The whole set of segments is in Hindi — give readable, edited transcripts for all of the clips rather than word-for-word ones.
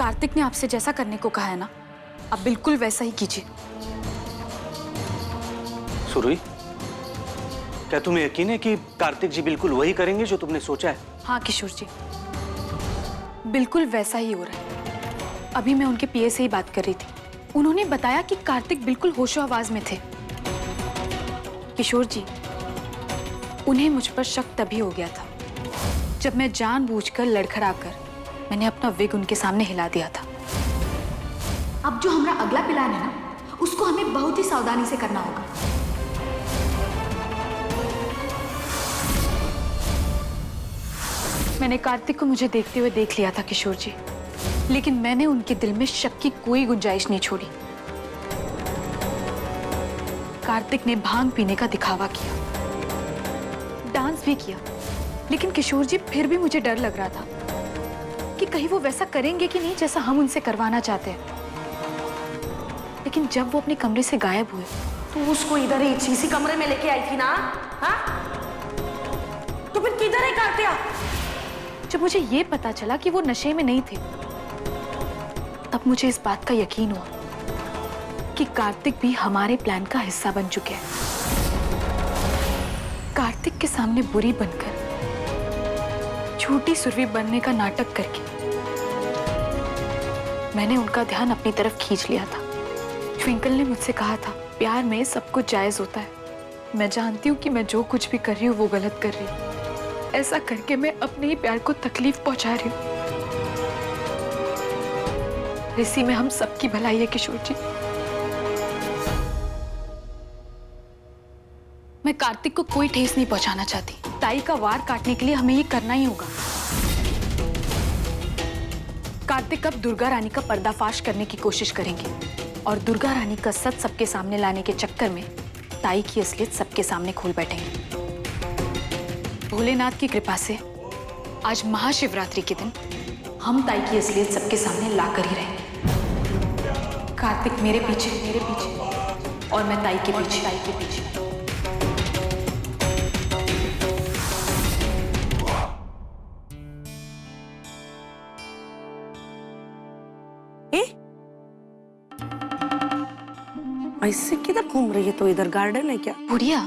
कार्तिक ने आपसे जैसा करने को कहा है ना, आप बिल्कुल वैसा ही कीजिए। सुरभि, क्या तुम्हें यकीन है कि कार्तिक जी बिल्कुल वही करेंगे जो तुमने सोचा है? हाँ किशोर जी, बिल्कुल वैसा ही हो रहा है। अभी मैं उनके पीए से ही बात कर रही थी। उन्होंने बताया कि कार्तिक बिल्कुल होशो आवाज में थे। किशोर जी, उन्हें मुझ पर शक तभी हो गया था जब मैं जानबूझकर लड़खड़ाकर मैंने अपना विग उनके सामने हिला दिया था। अब जो हमारा अगला प्लान है ना, उसको हमें बहुत ही सावधानी से करना होगा। मैंने कार्तिक को मुझे देखते हुए देख लिया था किशोर जी, लेकिन मैंने उनके दिल में शक की कोई गुंजाइश नहीं छोड़ी। कार्तिक ने भांग पीने का दिखावा किया, डांस भी किया, लेकिन किशोर जी फिर भी मुझे डर लग रहा था कि कहीं वो वैसा करेंगे कि नहीं जैसा हम उनसे करवाना चाहते हैं। लेकिन जब वो अपने कमरे से गायब हुए तू उसको इधर ही इसी कमरे में लेके आई थी ना? हाँ? तो फिर किधर है कार्तिक? जब मुझे ये पता चला कि वो नशे में नहीं थे, तब मुझे इस बात का यकीन हुआ कि कार्तिक भी हमारे प्लान का हिस्सा बन चुके हैं। कार्तिक के सामने बुरी बनकर, झूठी सुरभि बनने का नाटक करके मैंने उनका ध्यान अपनी तरफ खींच लिया था। ट्विंकल ने मुझसे कहा था, प्यार में सब कुछ जायज होता है। मैं जानती हूँ कि मैं जो कुछ भी कर रही हूँ वो गलत कर रही हूँ। ऐसा करके मैं अपने ही प्यार को तकलीफ पहुंचा रही हूँ। इसी में हम सबकी भलाई है किशोर जी। मैं कार्तिक को कोई ठेस नहीं पहुंचाना चाहती। ताई का वार काटने के लिए हमें ये करना ही होगा। कार्तिक अब दुर्गा रानी का पर्दाफाश करने की कोशिश करेंगे और दुर्गा रानी का सच सबके सामने लाने के चक्कर में ताई की असलियत सबके सामने खोल बैठेंगे। भोलेनाथ की कृपा से आज महाशिवरात्रि के दिन हम ताई की असलियत सबके सामने ला कर ही रहेंगे। कार्तिक मेरे पीछे और मैं ताई के पीछे। ऐसे किधर घूम रही है? तो इधर गार्डन है क्या? बुढ़िया,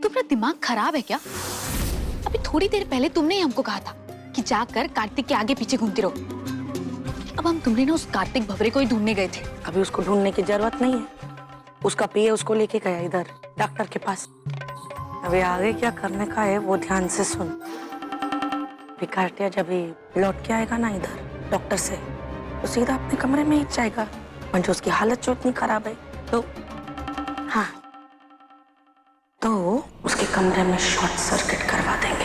तुम्हारा दिमाग खराब है क्या? अभी थोड़ी देर पहले तुमने ही हमको कहा था कि जाकर कार्तिक के आगे पीछे घूमती रहो। अब हम तुमने ना उस कार्तिक भवरे को ही ढूंढने गए थे। अभी उसको ढूंढने की जरूरत नहीं है। उसका पीए उसको लेके गया इधर डॉक्टर के पास। अभी आगे क्या करने का है वो ध्यान से सुन। कार्तिक जब लौट के आएगा ना इधर डॉक्टर से, तो सीधा अपने कमरे में ही जाएगा। मंजू उसकी हालत जो इतनी खराब है, तो हाँ, तो उसके कमरे में शॉर्ट सर्किट करवा देंगे।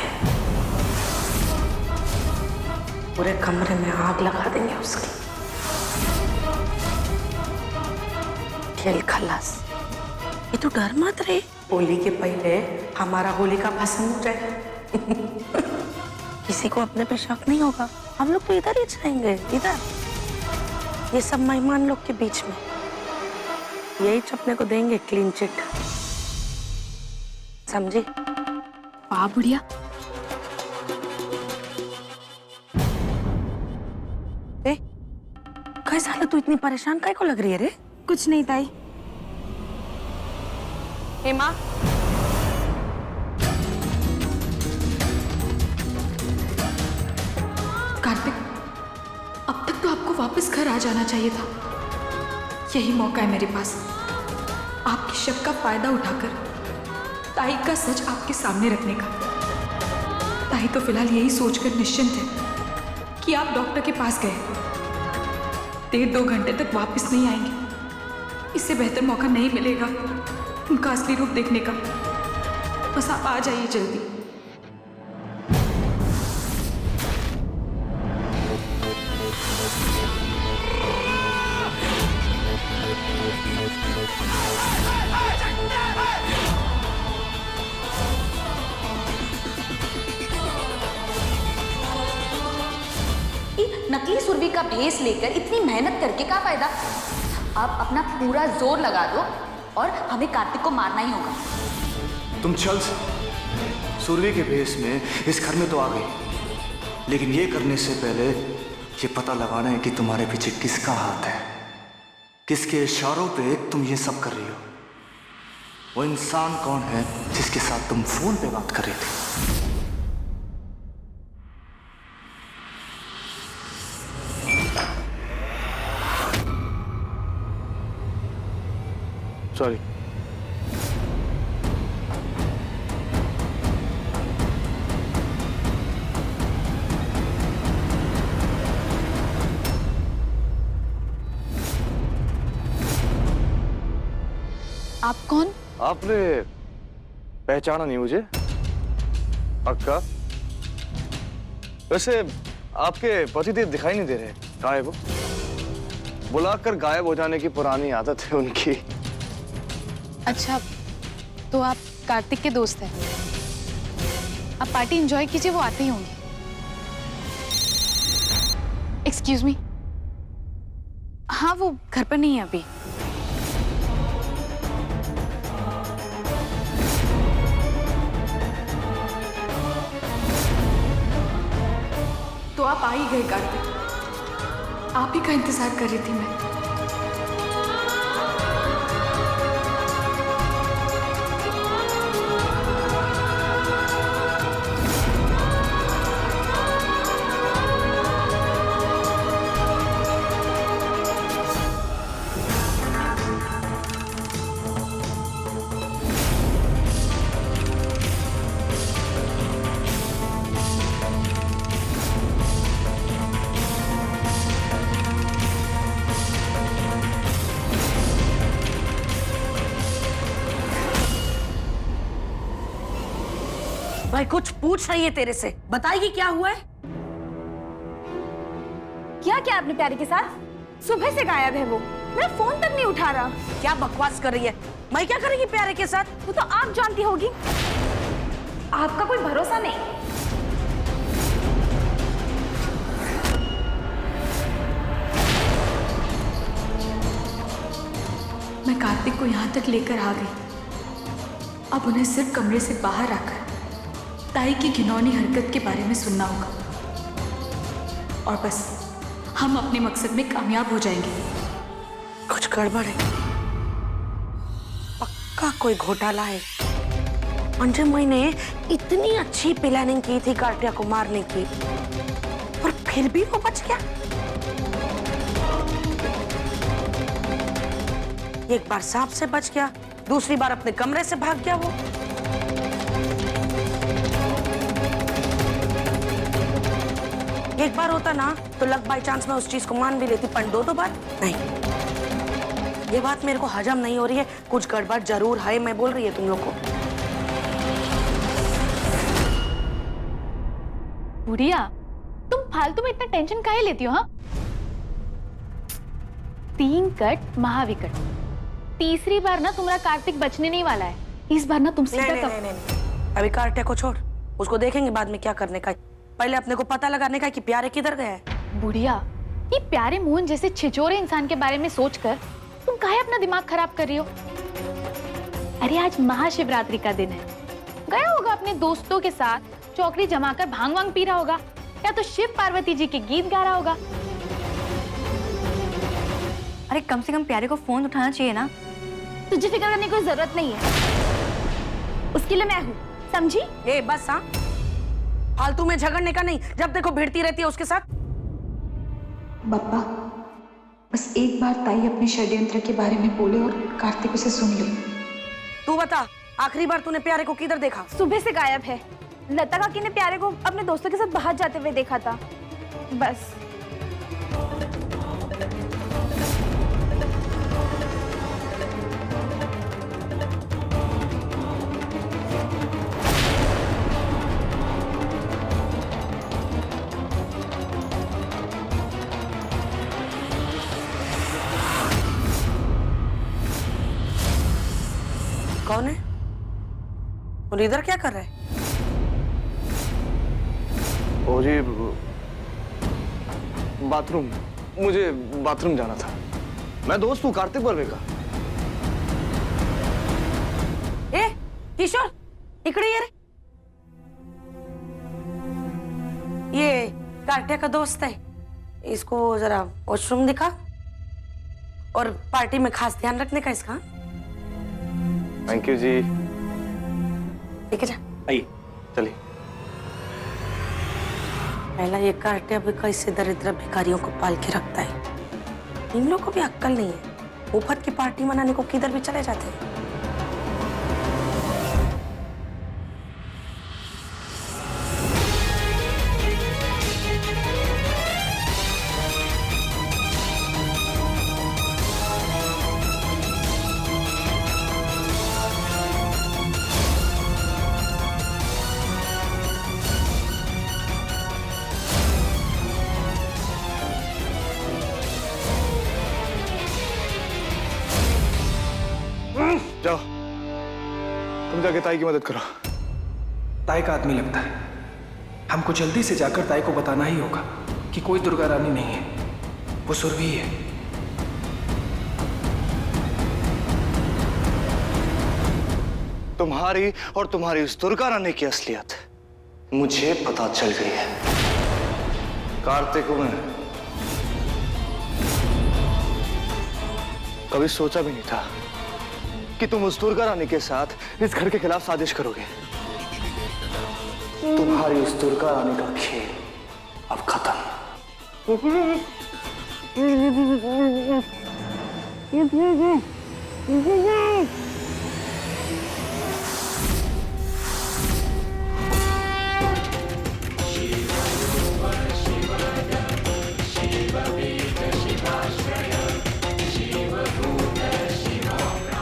पूरे कमरे में आग लगा देंगे उसकी। खेल खलास। ये तो डर मत रे, होली के पहले हमारा होली का भस्म हो जाए। किसी को अपने पे शक नहीं होगा। हम लोग तो इधर ही जाएंगे, इधर ये सब मेहमान लोग के बीच में यही छपने को देंगे क्लीन चिट। समझी? वाह बुढ़िया। कैसा हालत? तू इतनी परेशान काहे को लग रही है रे? कुछ नहीं ताई। हेमा, कार्तिक, अब तक तो आपको वापस घर आ जाना चाहिए था। यही मौका है मेरे पास, आपके शक का फायदा उठाकर ताई का सच आपके सामने रखने का। ताई तो फिलहाल यही सोचकर निश्चिंत है कि आप डॉक्टर के पास गए, 1.5-2 घंटे तक वापस नहीं आएंगे। इससे बेहतर मौका नहीं मिलेगा उनका असली रूप देखने का। बस आप आ जाइए जल्दी। नकली सुरभि का भेस लेकर इतनी मेहनत करके क्या फायदा? आप अपना पूरा जोर लगा दो और हमें कार्तिक को मारना ही होगा। तुम चल सुरभि के भेस में इस घर में तो आ गई, लेकिन ये करने से पहले ये पता लगाना है कि तुम्हारे पीछे किसका हाथ है, किसके इशारों पे तुम ये सब कर रही हो। वो इंसान कौन है जिसके साथ तुम फोन पे बात कर रही थी? सॉरी। आप कौन? आपने पहचाना नहीं मुझे? पक्का? वैसे आपके पतिदेव दिखाई नहीं दे रहे, कहाँ है वो? बुलाकर गायब हो जाने की पुरानी आदत है उनकी। अच्छा, तो आप कार्तिक के दोस्त हैं। आप पार्टी एंजॉय कीजिए, वो आते ही होंगे। Excuse me. हाँ, वो घर पर नहीं है अभी। तो आप आ ही गए कार्तिक। आप ही का इंतजार कर रही थी मैं। भाई कुछ पूछ रही है तेरे से, बताएगी क्या हुआ है? क्या आपने प्यारे के साथ? सुबह से गायब है वो, मेरा फोन तक नहीं उठा रहा। क्या बकवास कर रही है? मैं क्या करेगी प्यारे के साथ? वो तो आप जानती होगी, आपका कोई भरोसा नहीं। मैं कार्तिक को यहाँ तक लेकर आ गई। अब उन्हें सिर्फ कमरे से बाहर आकर ताई की घिनौनी हरकत के बारे में सुनना होगा, और बस हम अपने मकसद में कामयाब हो जाएंगे। कुछ गड़बड़ है, पक्का कोई घोटाला है। अंजुम मैंने इतनी अच्छी प्लानिंग की थी कार्तिया को मारने की, और फिर भी वो बच गया। एक बार सांप से बच गया, दूसरी बार अपने कमरे से भाग गया वो। एक बार होता ना तो लक बाई चांस में उस चीज को मान भी लेती, पर दो बार नहीं। ये बात मेरे को हजम नहीं हो रही है, कुछ गड़बड़ जरूर है। मैं बोल रही है तुम लोग को। बुढ़िया, तुम फालतू में इतना टेंशन काहे लेती हो? हाँ, 3 कट महाविकट, तीसरी बार ना तुम्हारा कार्तिक बचने नहीं वाला है। इस बार ना तुम सीधा नहीं। अभी कार्तिक को छोड़, उसको देखेंगे बाद में क्या करने का। पहले अपने को पता लगाने का कि प्यारे किधर गया है। बुढ़िया, ये प्यारे मोहन जैसे छिछोरे इंसान के बारे में सोचकर तुम काहे अपना दिमाग खराब कर रही हो? अरे आज महाशिवरात्रि का दिन है, गया होगा अपने दोस्तों के साथ चौकड़ी जमाकर भांग वांग पी रहा होगा, या तो शिव पार्वती जी के गीत गा रहा होगा। अरे कम से कम प्यारे को फोन उठाना चाहिए ना। तुझे फिक्र करने की कोई जरूरत नहीं है, उसके लिए मैं हूँ, समझी? ए बस, हाँ फालतू में झगड़ने का नहीं, जब देखो भिड़ती रहती है उसके साथ। बप्पा, बस एक बार ताई अपने षड्यंत्र के बारे में बोले और कार्तिक उसे सुन ले। तू बता, आखिरी बार तूने प्यारे को किधर देखा? सुबह से गायब है। लता काकी ने प्यारे को अपने दोस्तों के साथ बाहर जाते हुए देखा था, बस। कौन है? और इधर क्या कर रहा है? ओ जी, बाथरूम, मुझे बाथरूम जाना था। मैं दोस्त हूँ कार्तिक वर्मे का। ए किशोर, इकड़े ये रे। ये कार्तिक का दोस्त है, इसको जरा वॉशरूम दिखा, और पार्टी में खास ध्यान रखने का इसका। थैंक यू जी। ठीक है जा। आइए। चलिए। पहला ये कार्टे अभी कैसे दरिद्र भिखारियों को पाल के रखता है। इन लोगों को भी अक्कल नहीं है, मुफ्त की पार्टी मनाने को किधर भी चले जाते हैं। जाओ, तुम जाके ताई की मदद करो। ताई का आदमी लगता है। हमको जल्दी से जाकर ताई को बताना ही होगा कि कोई दुर्गा रानी नहीं है, वो सुरभि है। तुम्हारी और तुम्हारी उस दुर्गा रानी की असलियत मुझे पता चल गई है। कार्तिक हूं मैं। कभी सोचा भी नहीं था कि तुम उस दुर्गा रानी के साथ इस घर के खिलाफ साजिश करोगे। तुम्हारी उस दुर्गा रानी का खेल अब खत्म।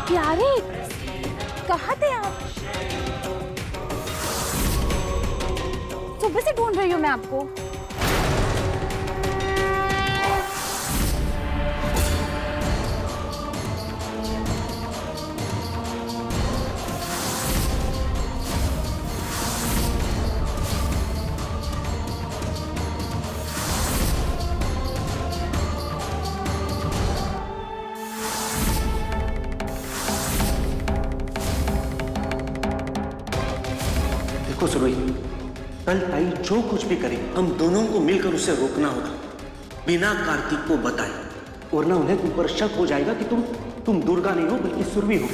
प्यारे, कहाँ थे आप? सुबह से ढूंढ रही हूँ मैं आपको। देखो सुरभि, कल ताई जो कुछ भी करे हम दोनों को मिलकर उसे रोकना होगा, बिना कार्तिक को बताए, वरना उन्हें तुम पर शक हो जाएगा कि तुम दुर्गा नहीं हो बल्कि सुरभि हो।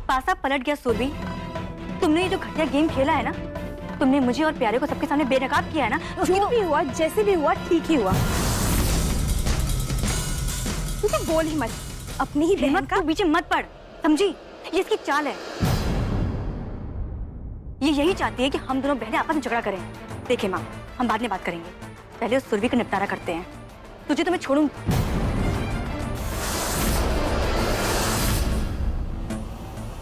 पासा पलट गया सुरभि। तुमने ये जो घटिया गेम खेला है ना, तुमने मुझे और प्यारे को सबके सामने बेनकाब किया है ना। जो भी हुआ, जैसे भी हुआ, ठीक ही हुआ। तुझे बोल ही मत, अपनी ही बहन का तू बीच में मत पड़, समझी? ये इसकी चाल है। ये यही चाहती है कि हम दोनों बहनें आपस में झगड़ा करें। देखे माँ, हम बाद में बात करेंगे, पहले उस सुरभि का निपटारा करते हैं। तुझे तो मैं छोड़ूंगी।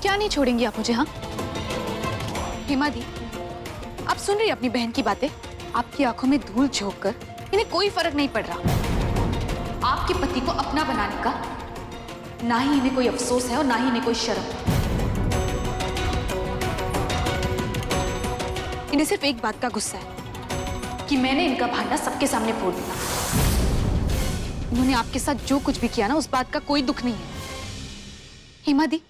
क्या नहीं छोड़ेंगी आप मुझे? हाँ हेमा दी, आप सुन रही अपनी बहन की बातें? आपकी आंखों में धूल झोंक कर इन्हें कोई फर्क नहीं पड़ रहा। आपके पति को अपना बनाने का ना ही इन्हें कोई अफसोस है और ना ही इन्हें कोई शर्म। इन्हें सिर्फ एक बात का गुस्सा है कि मैंने इनका भांडा सबके सामने फोड़ दिया। इन्होंने आपके साथ जो कुछ भी किया ना, उस बात का कोई दुख नहीं है। हेमा दी,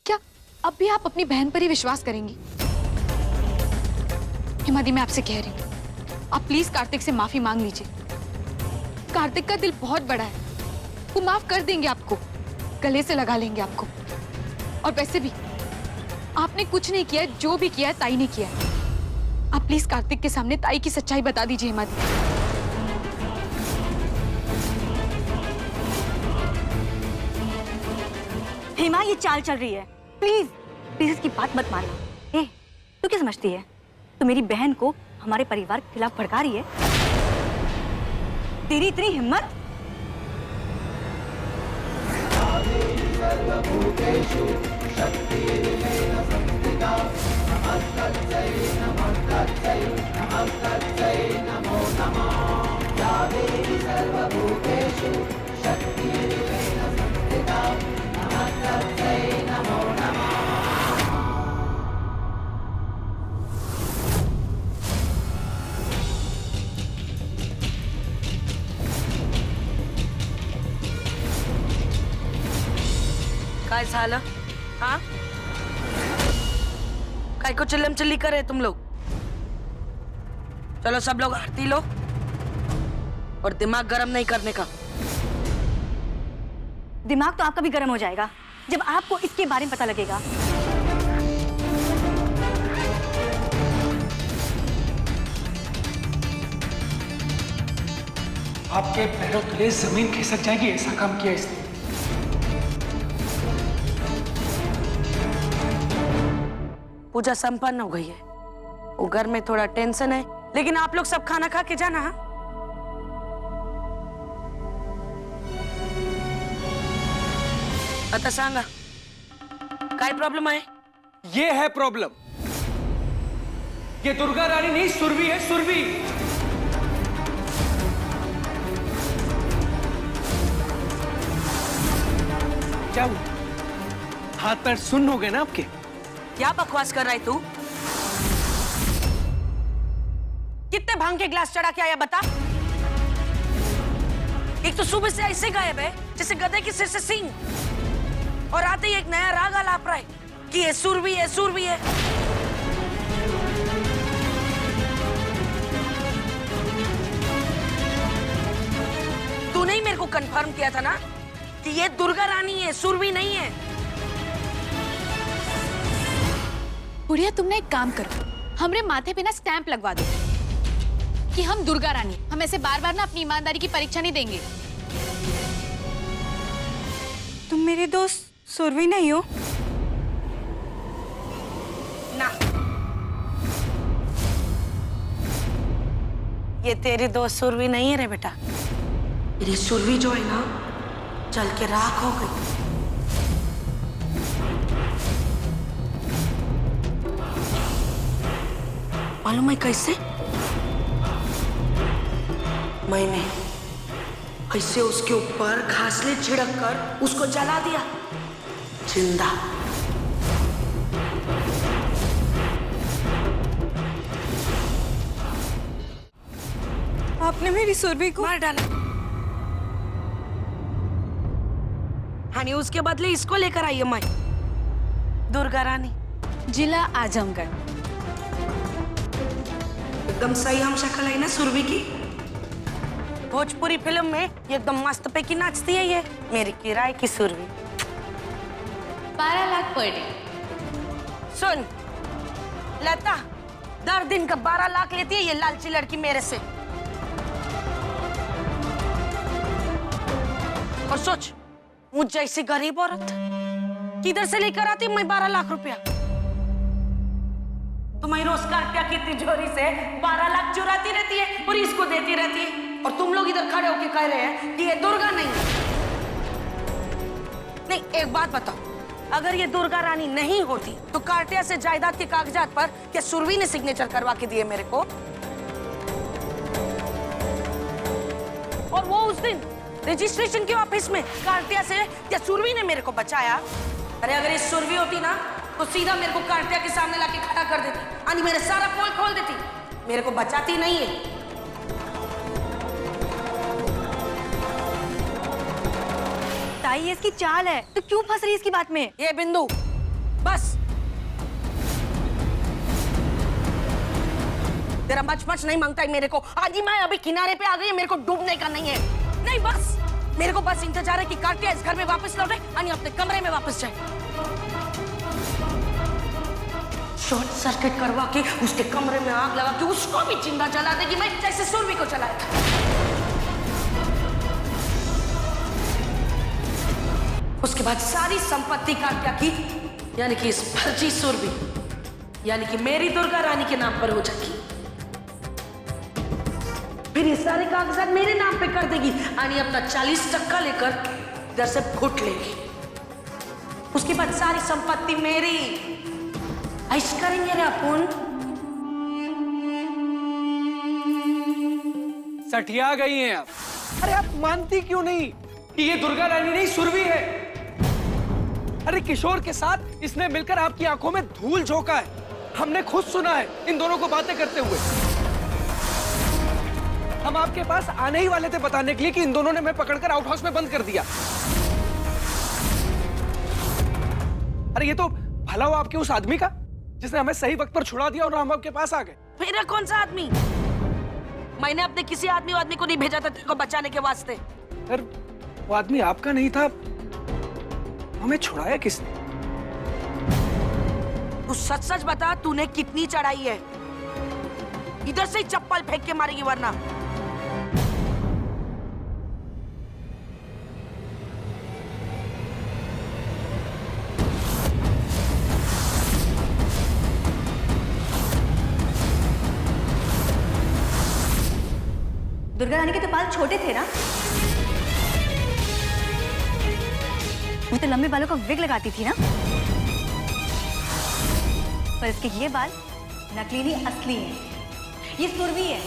क्या अब भी आप अपनी बहन पर ही विश्वास करेंगी? हेमा दी, मैं आपसे कह रही हूँ, आप प्लीज कार्तिक से माफी मांग लीजिए। कार्तिक का दिल बहुत बड़ा है, वो माफ कर देंगे आपको, गले से लगा लेंगे आपको। और वैसे भी आपने कुछ नहीं किया है, जो भी किया है ताई ने किया है। आप प्लीज कार्तिक के सामने ताई की सच्चाई बता दीजिए हेमा दी। हेमा, ये चाल चल रही है, प्लीज प्लीज इसकी बात मत मानना। ए, तू क्या समझती है? तू मेरी बहन को हमारे परिवार के खिलाफ भड़का रही है? तेरी इतनी हिम्मत? काय झालं? हाँ, काय को चिल्लम चिल्ली करे तुम लोग? चलो सब लोग आरती लो और दिमाग गरम नहीं करने का। दिमाग तो आपका भी गर्म हो जाएगा जब आपको इसके बारे में पता लगेगा। आपके पैरों तले जमीन खिसक जाएगी, ऐसा काम किया इसने। पूजा संपन्न हो गई है। वो घर में थोड़ा टेंशन है, लेकिन आप लोग सब खाना खा के जाना। हाँ, आता सांगा काय प्रॉब्लम है? ये है प्रॉब्लम। ये दुर्गा रानी नहीं, सुरभि है, सुरभि। क्या हुआ? हाथ पैर सुन्न हो गए ना आपके? क्या बकवास कर रहा है तू? कितने भांग के ग्लास चढ़ा के आया बता? एक तो सुबह से ऐसे गायब है जैसे गधे के सिर से सींग, और आते ही एक नया राग आलाप रहा है कि ये सुरभि है, सुरभि है। तूने ही मेरे को कंफर्म किया था ना कि ये दुर्गा रानी है, सुरभि नहीं है। बुढ़िया, तुमने एक काम करो, हमरे माथे पे ना स्टैंप लगवा दो कि हम दुर्गा रानी, हम ऐसे बार बार ना अपनी ईमानदारी की परीक्षा नहीं देंगे। तुम मेरे दोस्त सुरभि नहीं हो? ना, ये तेरी दोस्त सुरभि नहीं है रे बेटा। मेरी सुरभि जो है ना, चल के राख हो गई। मालूम है कैसे? मैंने ऐसे उसके ऊपर घासले छिड़क कर उसको जला दिया जिंदा। आपने मेरी सुरभि को मार डाला। हानी, उसके बदले इसको लेकर आई है मैं, दुर्गा रानी। जिला आजमगढ़। एकदम सही हम शक्ल है ना सुरभि की। भोजपुरी फिल्म में ये एकदम मस्त पे की नाचती है ये मेरी किराए की सुरभि। 12 lakh per day. सुन लता, 10 दिन का 12 लाख लेती है ये लालची लड़की मेरे से। और सोच, मुझ जैसी गरीब औरत किधर से लेकर आती मैं 12 लाख रुपया? तुम्हारी रोज कार्तिया की तिजोरी से 12 लाख चुराती रहती है और इसको देती रहती है, और तुम लोग इधर खड़े होके कह रहे हैं कि ये दुर्गा नहीं है। नहीं, एक बात बताओ, अगर ये दुर्गा रानी नहीं होती तो कार्तिया से जायदाद के कागजात पर क्या सुरभि ने सिग्नेचर करवा के दिए मेरे को? और वो उस दिन रजिस्ट्रेशन के ऑफिस में कार्तिया से क्या सुरभि ने मेरे को बचाया? अरे अगर ये सुरभि होती ना तो सीधा मेरे को कार्तिया के सामने लाके खड़ा कर देती, यानी मेरे सारा पोल खोल देती, मेरे को बचाती नहीं है। ताई, ये इसकी चाल है, तो क्यों फंस रही है इसकी बात में? ये बिंदु, बस तेरा मच नहीं मांगता है मेरे को। आज ही मैं अभी किनारे पे आ गई है, मेरे को डूबने का नहीं है। नहीं, बस मेरे को बस इंतजार है कि कार्तिया इस घर में वापस लौटे, यानी अपने कमरे में वापस जाए। शॉर्ट सर्किट करवा के उसके कमरे में आग लगा के उसको भी जिंदा जला देगी मैं, जैसे सुरभि को जलाया था। उसके बाद सारी संपत्ति कार्तिया की, यानी कि इस फर्जी सुरभि, यानी कि मेरी दुर्गा रानी के नाम पर हो जाएगी। फिर ये सारे कागजात मेरे नाम पे कर देगी, यानी अपना 40% लेकर इधर से फुट लेगी। उसके बाद सारी संपत्ति मेरी। ऐश करेंगे रे अपन। सठिया गई हैं आप। अरे आप मानती क्यों नहीं कि ये दुर्गा रानी नहीं सुरभि है? अरे किशोर के साथ इसने मिलकर आपकी आंखों में धूल झोंका है। हमने खुद सुना है इन दोनों को बातें करते हुए। हम आपके पास आने ही वाले थे बताने के लिए कि इन दोनों ने मैं पकड़कर आउट हाउस में बंद कर दिया। अरे ये तो भला हो आपके उस आदमी का जिसने हमें सही वक्त पर छुड़ा दिया और हम आपके पास आ गए। मेरा कौन सा आदमी? मैंने अपने किसी आदमी को नहीं भेजा था तेरे को बचाने के वास्ते। सर वो आदमी आपका नहीं था, हमें छुड़ाया किसने? तू सच सच बता, तूने कितनी चढ़ाई है? इधर से ही चप्पल फेंक के मारेगी वरना। दुर्गा रानी के तो बाल छोटे थे ना? वो तो लंबे बालों का विग लगाती थी ना? पर इसके ये बाल नकली नहीं असली हैं। ये सुरभि है।